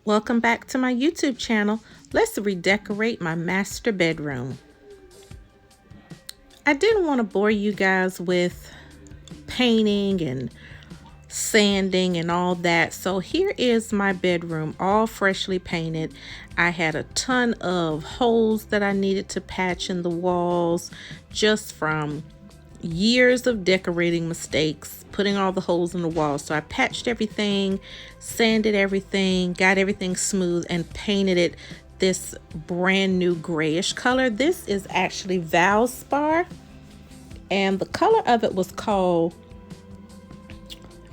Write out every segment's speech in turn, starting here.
Welcome back to my YouTube channel. Let's redecorate my master bedroom. I didn't want to bore you guys with painting and sanding and all that. So here is my bedroom, all freshly painted. I had a ton of holes that I needed to patch in the walls just from years of decorating mistakes, putting all the holes in the walls. So I patched everything, sanded everything, got everything smooth, and painted it this brand new grayish color. This is actually Valspar, and the color of it was called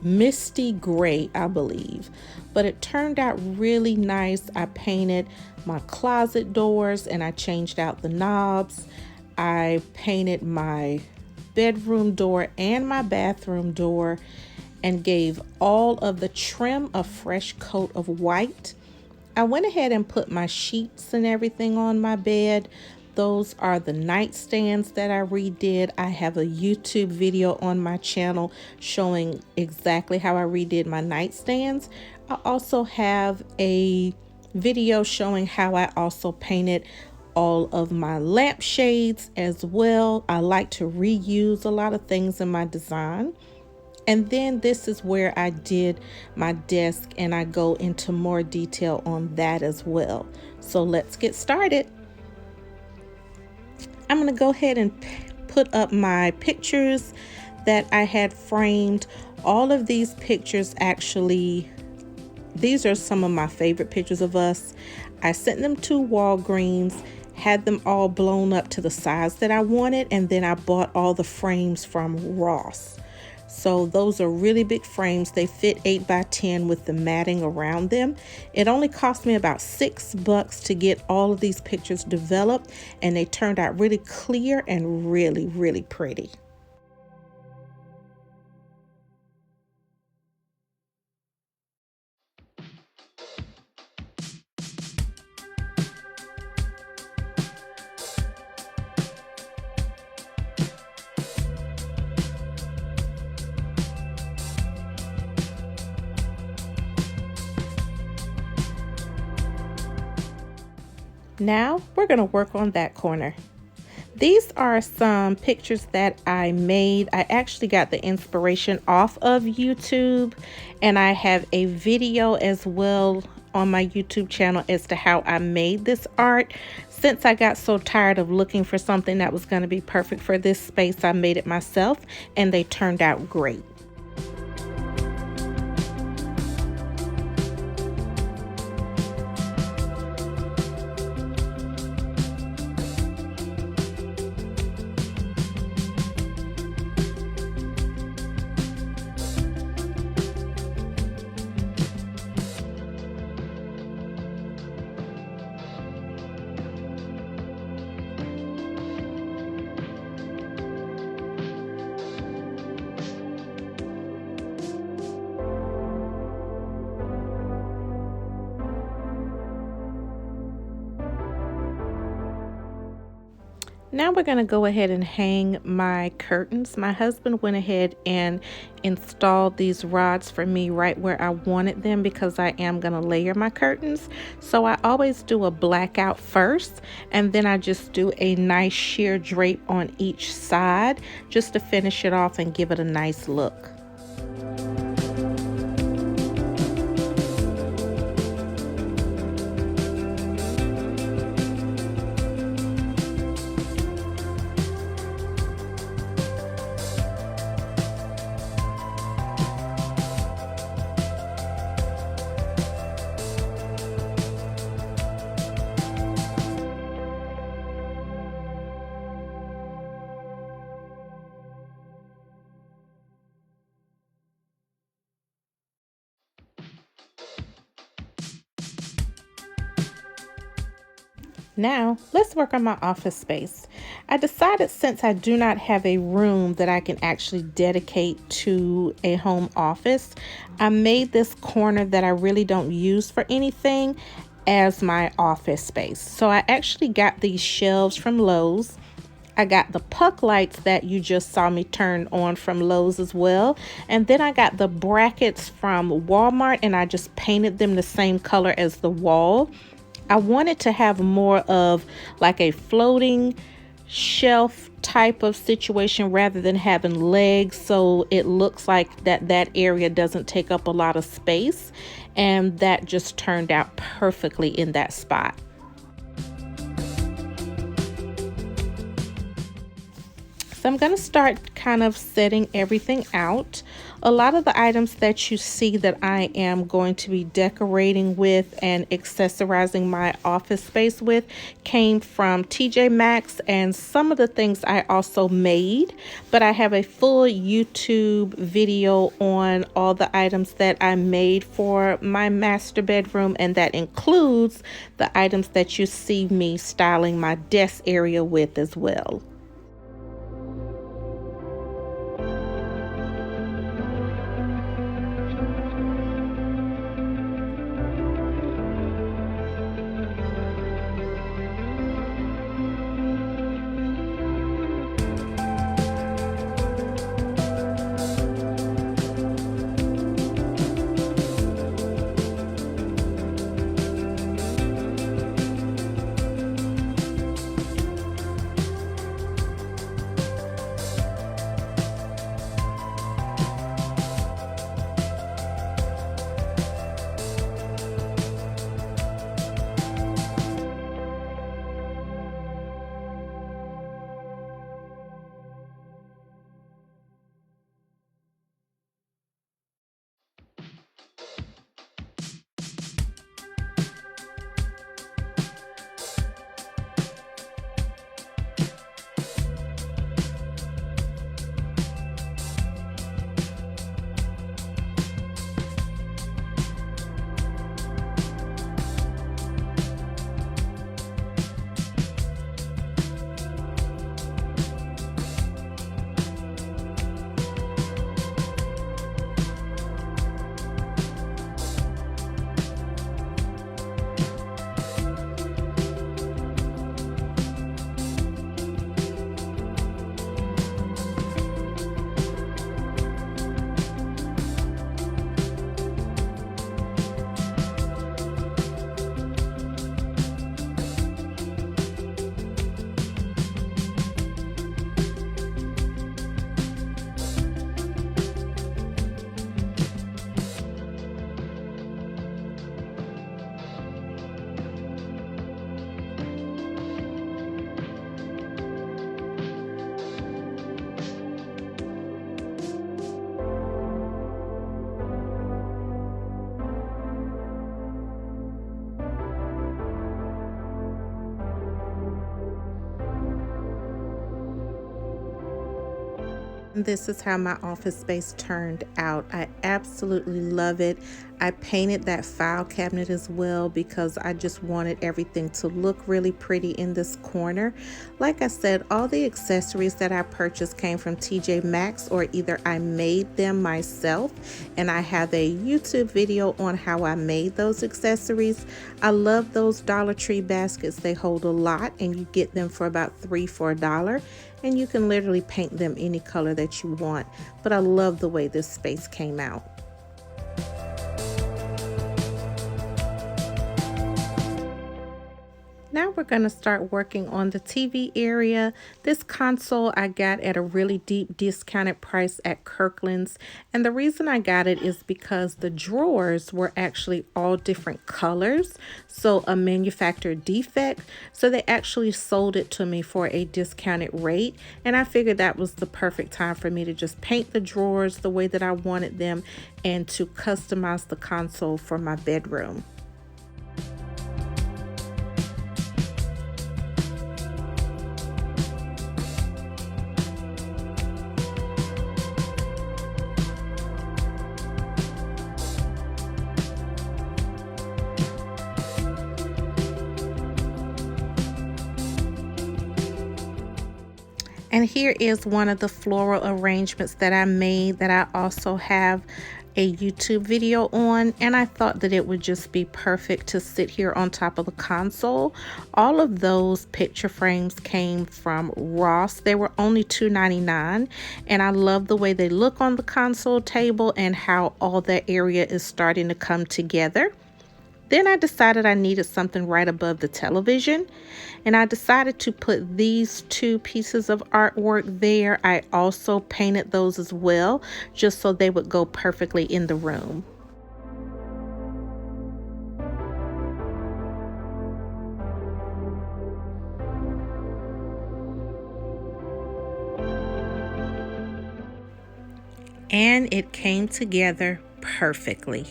Misty Gray, I believe, but it turned out really nice. I painted my closet doors and I changed out the knobs. I painted my bedroom door and my bathroom door and gave all of the trim a fresh coat of white. I went ahead and put my sheets and everything on my bed. Those are the nightstands that I redid. I have a YouTube video on my channel showing exactly how I redid my nightstands. I also have a video showing how I also painted all of my lampshades as well. I like to reuse a lot of things in my design. And then this is where I did my desk, and I go into more detail on that as well. So let's get started. I'm going to go ahead and put up my pictures that I had framed. All of these pictures actually, these are some of my favorite pictures of us. I sent them to Walgreens, had them all blown up to the size that I wanted, and then I bought all the frames from Ross. So those are really big frames. They fit 8 by 10 with the matting around them. It only cost me about $6 to get all of these pictures developed, and they turned out really clear and really pretty. Now we're going to work on that corner. These are some pictures that I made. I actually got the inspiration off of YouTube, and I have a video as well on my YouTube channel as to how I made this art. Since I got so tired of looking for something that was going to be perfect for this space, I made it myself, and they turned out great. Now we're going to go ahead and hang my curtains. My husband went ahead and installed these rods for me right where I wanted them because I am going to layer my curtains. So I always do a blackout first, and then I just do a nice sheer drape on each side just to finish it off and give it a nice look. Now, let's work on my office space. I decided, since I do not have a room that I can actually dedicate to a home office, I made this corner that I really don't use for anything as my office space. So I actually got these shelves from Lowe's. I got the puck lights that you just saw me turn on from Lowe's as well. And then I got the brackets from Walmart and I just painted them the same color as the wall. I wanted to have more of like a floating shelf type of situation rather than having legs, so it looks like that area doesn't take up a lot of space, and that just turned out perfectly in that spot. So I'm going to start kind of setting everything out. A lot of the items that you see that I am going to be decorating with and accessorizing my office space with came from TJ Maxx, and some of the things I also made, but I have a full YouTube video on all the items that I made for my master bedroom, and that includes the items that you see me styling my desk area with as well. This is how my office space turned out. I absolutely love it. I painted that file cabinet as well because I just wanted everything to look really pretty in this corner. Like I said, all the accessories that I purchased came from TJ Maxx, or either I made them myself, and I have a YouTube video on how I made those accessories. I love those Dollar Tree baskets. They hold a lot and you get them for about $3 for $1. And you can literally paint them any color that you want. But I love the way this space came out. Now we're going to start working on the TV area. This console I got at a really deep discounted price at Kirkland's. And the reason I got it is because the drawers were actually all different colors. So a manufacturer defect. So they actually sold it to me for a discounted rate. And I figured that was the perfect time for me to just paint the drawers the way that I wanted them and to customize the console for my bedroom. And here is one of the floral arrangements that I made that I also have a YouTube video on, and I thought that it would just be perfect to sit here on top of the console. All of those picture frames came from Ross. They were only $2.99, and I love the way they look on the console table and how all that area is starting to come together. Then I decided I needed something right above the television, and I decided to put these two pieces of artwork there. I also painted those as well, just so they would go perfectly in the room. And it came together perfectly.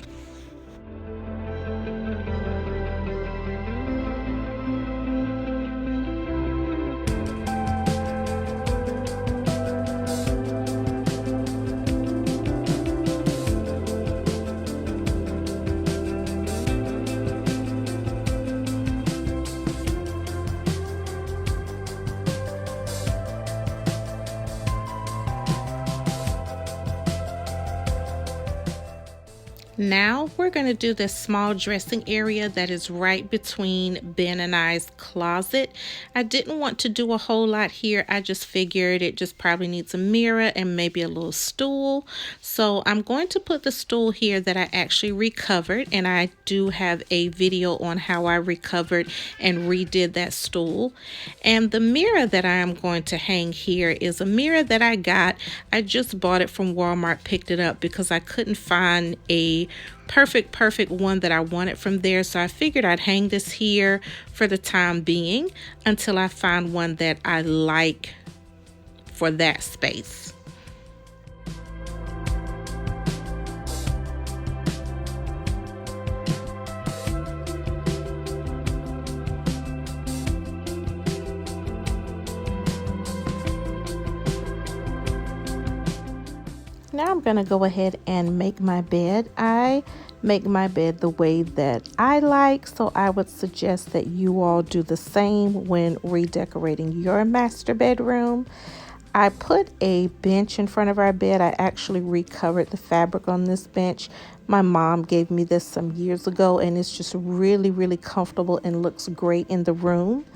Now we're going to do this small dressing area that is right between Ben and I's closet. I didn't want to do a whole lot here. I just figured it just probably needs a mirror and maybe a little stool. So I'm going to put the stool here that I actually recovered, and I do have a video on how I recovered and redid that stool. And the mirror that I am going to hang here is a mirror that I got. I just bought it from Walmart, picked it up because I couldn't find a perfect one that I wanted from there, so I figured I'd hang this here for the time being until I find one that I like for that space. Now I'm going to go ahead and make my bed. I make my bed the way that I like, so I would suggest that you all do the same when redecorating your master bedroom. I put a bench in front of our bed. I actually recovered the fabric on this bench. My mom gave me this some years ago, and it's just really comfortable and looks great in the room.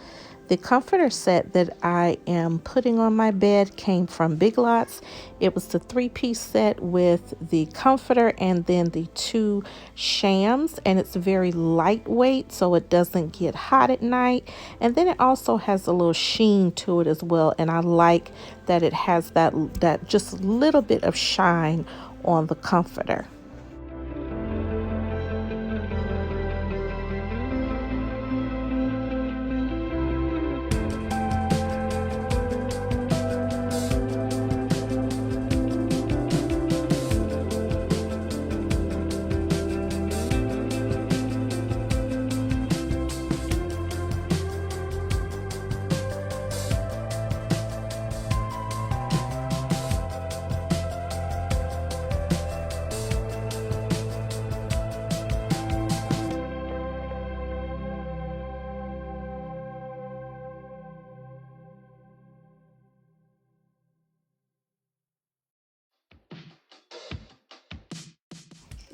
The comforter set that I am putting on my bed came from Big Lots. It was the 3-piece set with the comforter and then the 2 shams, and it's very lightweight so it doesn't get hot at night. And then it also has a little sheen to it as well, and I like that it has that just little bit of shine on the comforter.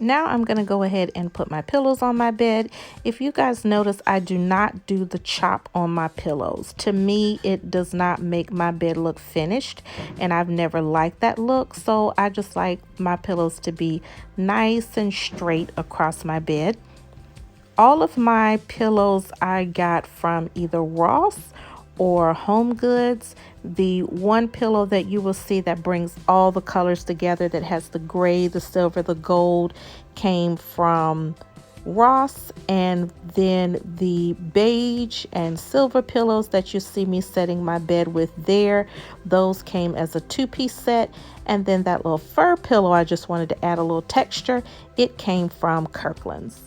Now I'm going to go ahead and put my pillows on my bed. If you guys notice, I do not do the chop on my pillows. To me, it does not make my bed look finished, and I've never liked that look. So I just like my pillows to be nice and straight across my bed. All of my pillows I got from either Ross or Home Goods. The one pillow that you will see that brings all the colors together, that has the gray, the silver, the gold, came from Ross. And then the beige and silver pillows that you see me setting my bed with there, those came as a 2-piece set. And then that little fur pillow, I just wanted to add a little texture, it came from Kirkland's.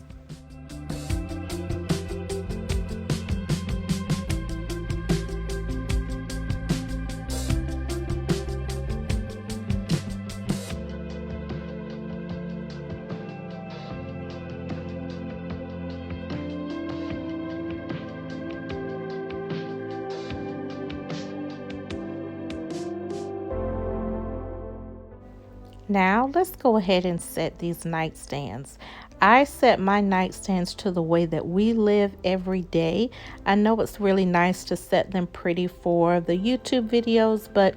Now let's go ahead and set these nightstands. I set my nightstands to the way that we live every day. I know it's really nice to set them pretty for the YouTube videos, but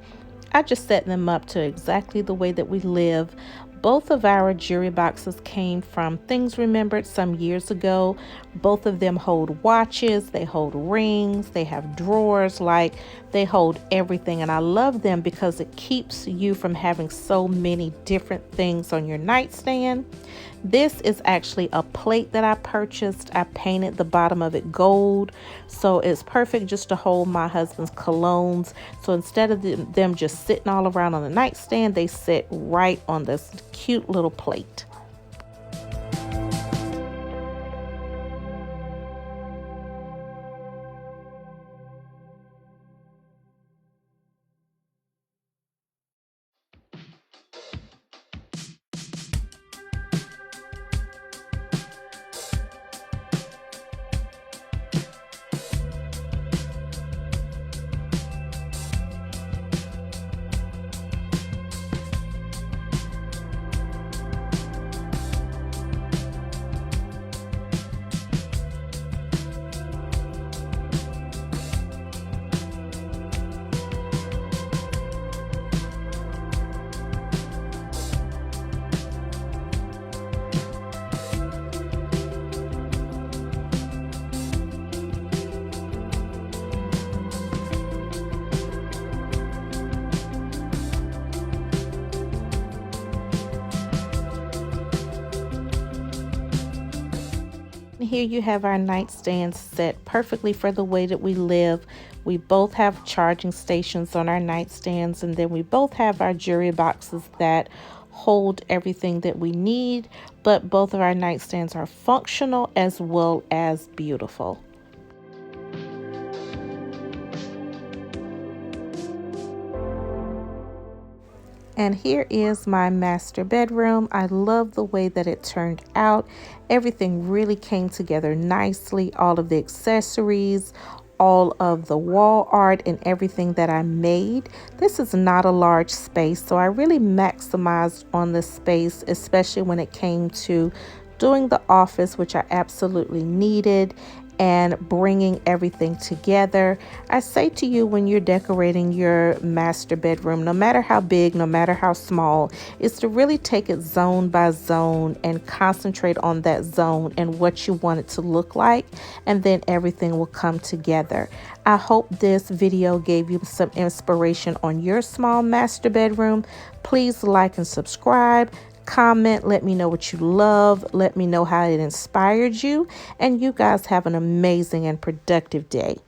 I just set them up to exactly the way that we live. Both of our jewelry boxes came from Things Remembered some years ago. Both of them hold watches, they hold rings, they have drawers, like they hold everything. And I love them because it keeps you from having so many different things on your nightstand. This is actually a plate that I purchased. I painted the bottom of it gold, so it's perfect just to hold my husband's colognes. So instead of them just sitting all around on the nightstand, they sit right on this cute little plate. Here you have our nightstand set perfectly for the way that we live. We both have charging stations on our nightstands, and then we both have our jewelry boxes that hold everything that we need, but both of our nightstands are functional as well as beautiful. And here is my master bedroom. I love the way that it turned out. Everything really came together nicely. All of the accessories, all of the wall art, and everything that I made. This is not a large space, so I really maximized on this space, especially when it came to doing the office, which I absolutely needed, and bringing everything together. I say to you, when you're decorating your master bedroom, no matter how big, no matter how small, is to really take it zone by zone and concentrate on that zone and what you want it to look like, and then everything will come together. I hope this video gave you some inspiration on your small master bedroom. Please like and subscribe. Comment, let me know what you love, let me know how it inspired you, and you guys have an amazing and productive day.